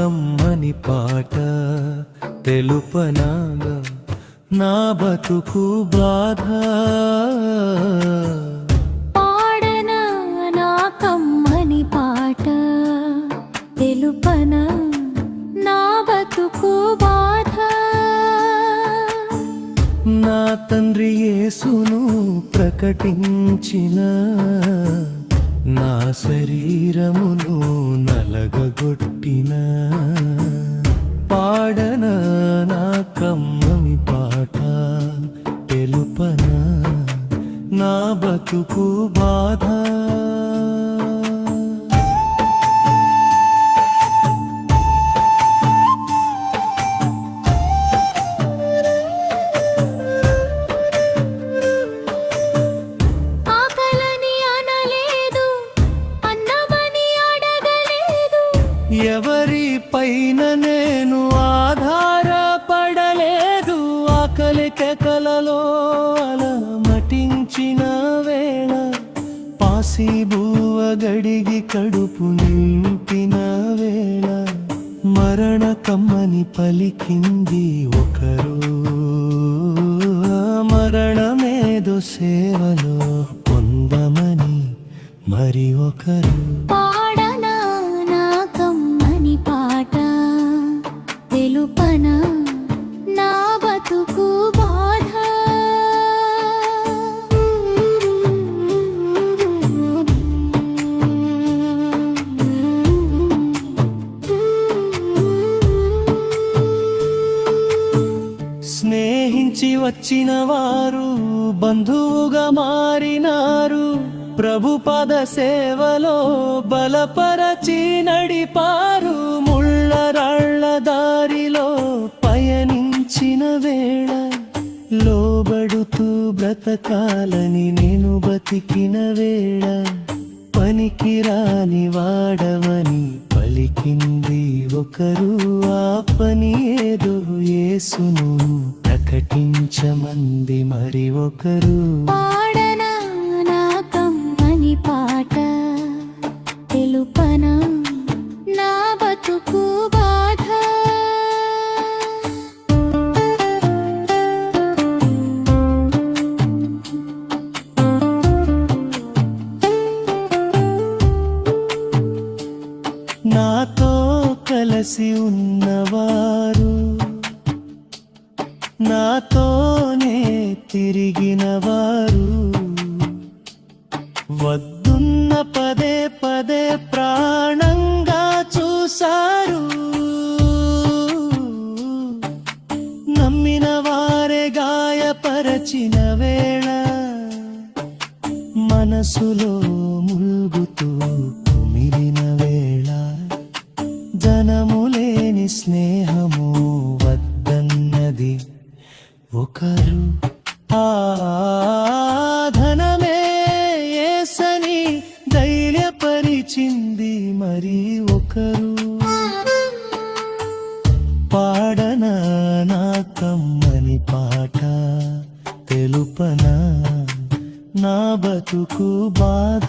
కమ్మని పాట తెలుపనాగా నా బతుకు బాధ. పాడనా నా కమ్మని పాట తెలుపనా నా బతుకు బాధ. నా తండ్రి యేసును ప్రకటించిన నా శరీరమును నలగగొట్టిన పాడనా నా కమ్మని పాట తెలుపనా నా బతుకు బాధ. ఎవరి పైన నేను ఆధారపడలేదు. ఆకలి కేకలలో అలమటించిన వేళ పాసిబువ్వ గడిగి కడుపు నింపిన వేళ మరణ కమ్మని పలికింది ఒకరు. మరణమేదో సేవలో పొందమని మరి ఒకరు. తెలుపనా నా బతుకు బాధ. స్నేహించి వచ్చిన వారు బంధువుగా మారినారు. ప్రభు పద సేవలో బలపరచి నడిపారు. ముళ్ళ రాళ్ళ దారిలో పయనించిన వేళ లోబడుతూ బ్రతకాలని నేను బతికిన వేళ పనికిరాని వాడవని పలికింది ఒకరు. ఆ పని ఏదో యేసును ప్రకటించమంది మరి ఒకరు. పాడనా నా కమ్మని పాట తెలుపనా నా బతుకు బాధ. నాతో కలిసి ఉన్నవారు నాతోనే తిరిగిన వారు వద్దున్న పదే పదే ప్రాణంగా చూశారు. నమ్మిన వారే గాయపరచిన వేళ మనసులో ముల్గుతూ కుమిలిన వేళ జనములేని స్నేహము వద్దన్నది ఒకరు. ధనమే యేసని ధైర్యపరిచింది మరి ఒకరు. పాడనా నా కమ్మని పాట తెలుపనా నా బతుకు బాధ.